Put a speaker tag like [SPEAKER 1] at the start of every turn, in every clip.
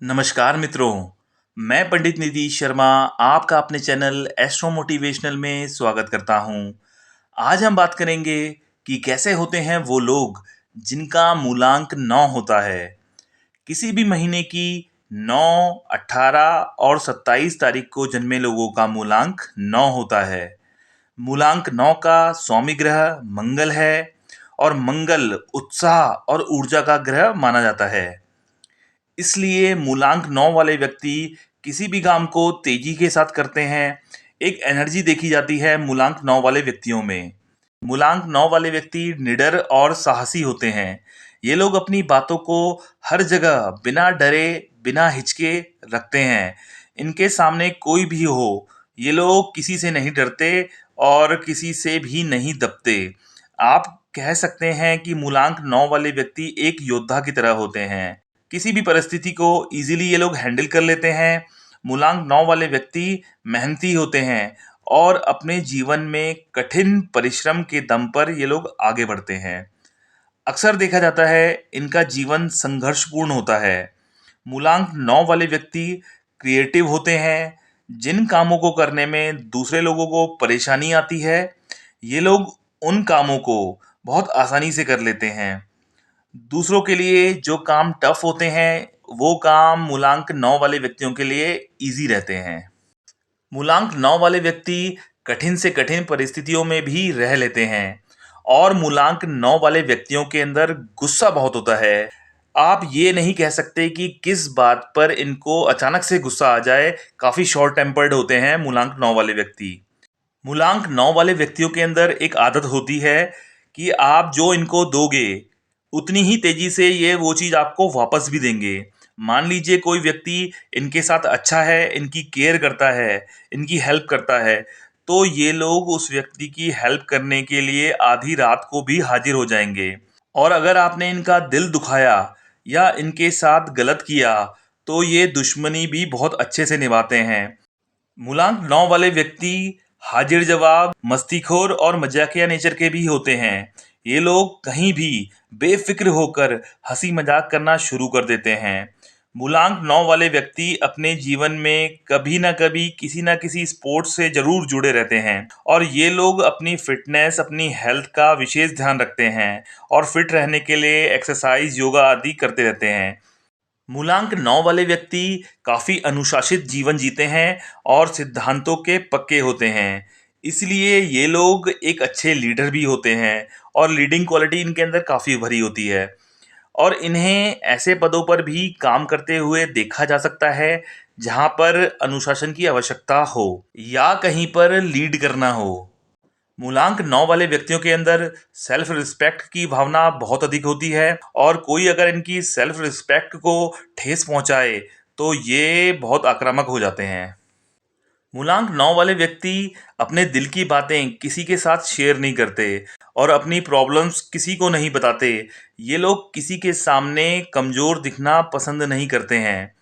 [SPEAKER 1] नमस्कार मित्रों, मैं पंडित नीतीश शर्मा आपका अपने चैनल एस्ट्रो मोटिवेशनल में स्वागत करता हूं। आज हम बात करेंगे कि कैसे होते हैं वो लोग जिनका मूलांक 9 होता है। किसी भी महीने की 9, 18 और 27 तारीख को जन्मे लोगों का मूलांक 9 होता है। मूलांक 9 का स्वामी ग्रह मंगल है और मंगल उत्साह और ऊर्जा का ग्रह माना जाता है। इसलिए मूलांक 9 वाले व्यक्ति किसी भी काम को तेजी के साथ करते हैं। एक एनर्जी देखी जाती है मूलांक 9 वाले व्यक्तियों में। मूलांक 9 वाले व्यक्ति निडर और साहसी होते हैं। ये लोग अपनी बातों को हर जगह बिना डरे बिना हिचके रखते हैं। इनके सामने कोई भी हो, ये लोग किसी से नहीं डरते और किसी से भी नहीं दबते। आप कह सकते हैं कि मूलांक 9 वाले व्यक्ति एक योद्धा की तरह होते हैं। किसी भी परिस्थिति को इजीली ये लोग हैंडल कर लेते हैं। मूलांक 9 वाले व्यक्ति मेहनती होते हैं और अपने जीवन में कठिन परिश्रम के दम पर ये लोग आगे बढ़ते हैं। अक्सर देखा जाता है इनका जीवन संघर्षपूर्ण होता है। मूलांक 9 वाले व्यक्ति क्रिएटिव होते हैं। जिन कामों को करने में दूसरे लोगों को परेशानी आती है, ये लोग उन कामों को बहुत आसानी से कर लेते हैं। दूसरों के लिए जो काम टफ होते हैं, वो काम मूलांक 9 वाले व्यक्तियों के लिए ईज़ी रहते हैं। मूलांक 9 वाले व्यक्ति कठिन से कठिन परिस्थितियों में भी रह लेते हैं और मूलांक 9 वाले व्यक्तियों के अंदर गुस्सा बहुत होता है। आप ये नहीं कह सकते कि किस बात पर इनको अचानक से गुस्सा आ जाए। काफ़ी शॉर्ट टेम्पर्ड होते हैं मूलांक 9 वाले व्यक्ति। मूलांक 9 वाले व्यक्तियों के अंदर एक आदत होती है कि आप जो इनको दोगे, उतनी ही तेजी से ये वो चीज़ आपको वापस भी देंगे। मान लीजिए कोई व्यक्ति इनके साथ अच्छा है, इनकी केयर करता है, इनकी हेल्प करता है, तो ये लोग उस व्यक्ति की हेल्प करने के लिए आधी रात को भी हाजिर हो जाएंगे। और अगर आपने इनका दिल दुखाया या इनके साथ गलत किया, तो ये दुश्मनी भी बहुत अच्छे से निभाते हैं। मूलांक 9 वाले व्यक्ति हाजिर जवाब, मस्तीखोर और मजाकिया नेचर के भी होते हैं। ये लोग कहीं भी बेफिक्र होकर हंसी मजाक करना शुरू कर देते हैं। मूलांक 9 वाले व्यक्ति अपने जीवन में कभी ना कभी किसी ना किसी स्पोर्ट्स से जरूर जुड़े रहते हैं और ये लोग अपनी फिटनेस, अपनी हेल्थ का विशेष ध्यान रखते हैं और फिट रहने के लिए एक्सरसाइज, योगा आदि करते रहते हैं। मूलांक 9 वाले व्यक्ति काफ़ी अनुशासित जीवन जीते हैं और सिद्धांतों के पक्के होते हैं। इसलिए ये लोग एक अच्छे लीडर भी होते हैं और लीडिंग क्वालिटी इनके अंदर काफ़ी भरी होती है और इन्हें ऐसे पदों पर भी काम करते हुए देखा जा सकता है जहाँ पर अनुशासन की आवश्यकता हो या कहीं पर लीड करना हो। मूलांक 9 वाले व्यक्तियों के अंदर सेल्फ रिस्पेक्ट की भावना बहुत अधिक होती है और कोई अगर इनकी सेल्फ रिस्पेक्ट को ठेस पहुंचाए तो ये बहुत आक्रामक हो जाते हैं। मूलांक 9 वाले व्यक्ति अपने दिल की बातें किसी के साथ शेयर नहीं करते और अपनी प्रॉब्लम्स किसी को नहीं बताते। ये लोग किसी के सामने कमज़ोर दिखना पसंद नहीं करते हैं।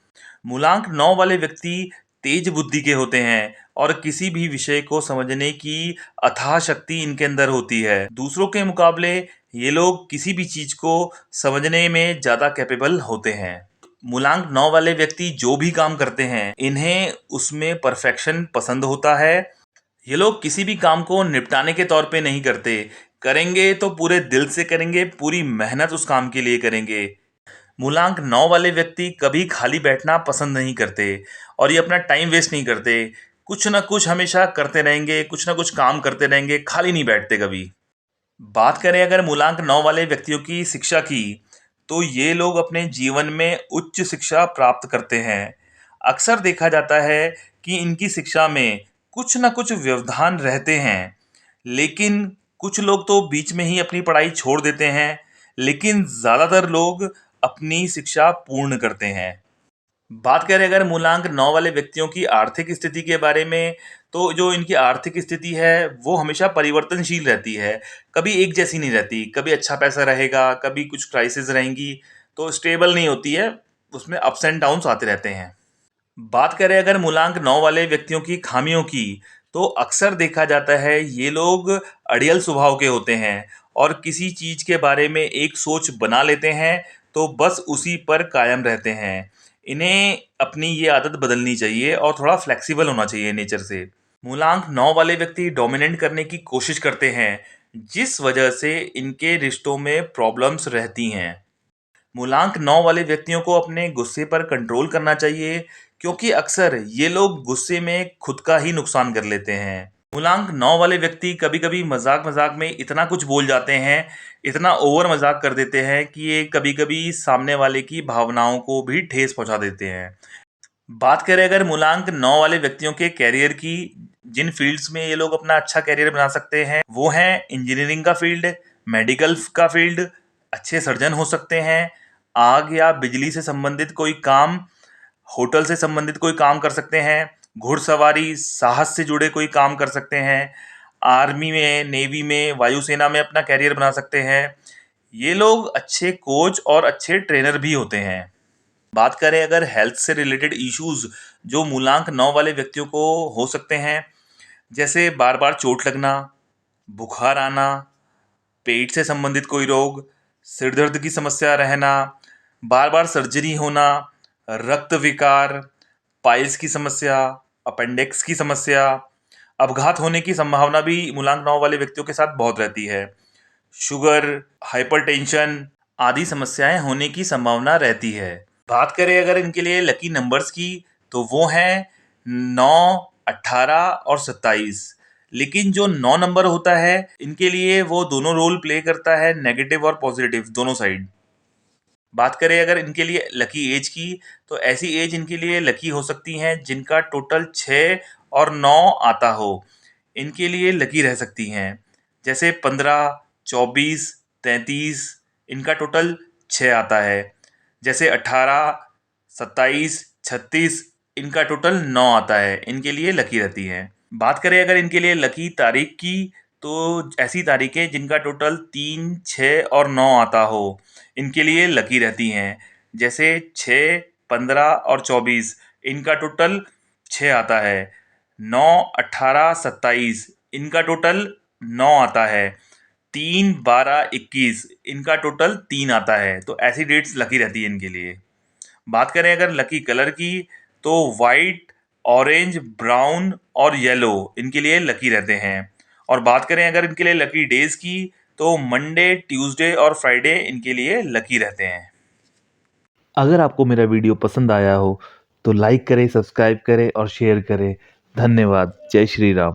[SPEAKER 1] मूलांक 9 वाले व्यक्ति तेज बुद्धि के होते हैं और किसी भी विषय को समझने की अथाह शक्ति इनके अंदर होती है। दूसरों के मुकाबले ये लोग किसी भी चीज़ को समझने में ज़्यादा कैपेबल होते हैं। मूलांक 9 वाले व्यक्ति जो भी काम करते हैं, इन्हें उसमें परफेक्शन पसंद होता है। ये लोग किसी भी काम को निपटाने के तौर पे नहीं करते। करेंगे तो पूरे दिल से करेंगे, पूरी मेहनत उस काम के लिए करेंगे। मूलांक 9 वाले व्यक्ति कभी खाली बैठना पसंद नहीं करते और ये अपना टाइम वेस्ट नहीं करते। कुछ ना कुछ हमेशा करते रहेंगे, कुछ ना कुछ काम करते रहेंगे, खाली नहीं बैठते कभी। बात करें अगर मूलांक 9 वाले व्यक्तियों की शिक्षा की, तो ये लोग अपने जीवन में उच्च शिक्षा प्राप्त करते हैं। अक्सर देखा जाता है कि इनकी शिक्षा में कुछ ना कुछ व्यवधान रहते हैं, लेकिन कुछ लोग तो बीच में ही अपनी पढ़ाई छोड़ देते हैं, लेकिन ज़्यादातर लोग अपनी शिक्षा पूर्ण करते हैं। बात करें अगर मूलांक 9 वाले व्यक्तियों की आर्थिक स्थिति के बारे में, तो जो इनकी आर्थिक स्थिति है, वो हमेशा परिवर्तनशील रहती है। कभी एक जैसी नहीं रहती, कभी अच्छा पैसा रहेगा, कभी कुछ क्राइसिस रहेंगी, तो स्टेबल नहीं होती है, उसमें अप्स एंड डाउन्स आते रहते हैं। बात करें अगर मूलांक 9 वाले व्यक्तियों की खामियों की, तो अक्सर देखा जाता है ये लोग अड़ियल स्वभाव के होते हैं और किसी चीज़ के बारे में एक सोच बना लेते हैं, तो बस उसी पर कायम रहते हैं। इन्हें अपनी ये आदत बदलनी चाहिए और थोड़ा फ्लेक्सिबल होना चाहिए नेचर से। मूलांक 9 वाले व्यक्ति डोमिनेट करने की कोशिश करते हैं, जिस वजह से इनके रिश्तों में प्रॉब्लम्स रहती हैं। मूलांक 9 वाले व्यक्तियों को अपने गुस्से पर कंट्रोल करना चाहिए, क्योंकि अक्सर ये लोग गुस्से में खुद का ही नुकसान कर लेते हैं। मूलांक 9 वाले व्यक्ति कभी-कभी मजाक-मजाक में इतना कुछ बोल जाते हैं, इतना ओवर मजाक कर देते हैं कि ये कभी-कभी सामने वाले की भावनाओं को भी ठेस पहुंचा देते हैं। बात करें अगर मूलांक 9 वाले व्यक्तियों के करियर की, जिन फील्ड्स में ये लोग अपना अच्छा करियर बना सकते हैं वो हैं इंजीनियरिंग का फील्ड, मेडिकल का फील्ड, अच्छे सर्जन हो सकते हैं, आग या बिजली से संबंधित कोई काम, होटल से संबंधित कोई काम कर सकते हैं, घुड़सवारी साहस से जुड़े कोई काम कर सकते हैं, आर्मी में, नेवी में, वायुसेना में अपना करियर बना सकते हैं। ये लोग अच्छे कोच और अच्छे ट्रेनर भी होते हैं। बात करें अगर हेल्थ से रिलेटेड इश्यूज जो मूलांक 9 वाले व्यक्तियों को हो सकते हैं, जैसे बार बार चोट लगना, बुखार आना, पेट से संबंधित कोई रोग, सिर दर्द की समस्या रहना, बार बार सर्जरी होना, रक्त विकार, पाइल्स की समस्या, अपेंडिक्स की समस्या, अपघात होने की संभावना भी मूलांक 9 वाले व्यक्तियों के साथ बहुत रहती है। शुगर, हाइपरटेंशन आदि समस्याएं होने की संभावना रहती है। बात करें अगर इनके लिए लकी नंबर्स की, तो वो हैं 9, 18 और 27। लेकिन जो 9 नंबर होता है इनके लिए वो दोनों रोल प्ले करता है, नेगेटिव और पॉजिटिव दोनों साइड। बात करें अगर इनके लिए लकी एज की, तो ऐसी एज इनके लिए लकी हो सकती हैं जिनका टोटल 6 और 9 आता हो, इनके लिए लकी रह सकती हैं। जैसे 15, 24, 33, इनका टोटल 6 आता है। जैसे 18, 27, 36, इनका टोटल 9 आता है, इनके लिए लकी रहती हैं। बात करें अगर इनके लिए लकी तारीख की, तो ऐसी तारीखें जिनका टोटल 3, 6 और 9 आता हो, इनके लिए लकी रहती हैं। जैसे 6, 15 और 24, इनका टोटल 6 आता है। 9, 18, 27, इनका टोटल 9 आता है। 3, 12, 21, इनका टोटल 3 आता है। तो ऐसी डेट्स लकी रहती है इनके लिए। बात करें अगर लकी कलर की, तो वाइट, ऑरेंज, ब्राउन और येलो इनके लिए लकी रहते हैं। और बात करें अगर इनके लिए लकी डेज की, तो मंडे, ट्यूसडे और फ्राइडे इनके लिए लकी रहते हैं।
[SPEAKER 2] अगर आपको मेरा वीडियो पसंद आया हो तो लाइक करें, सब्सक्राइब करें और शेयर करें। धन्यवाद। जय श्री राम।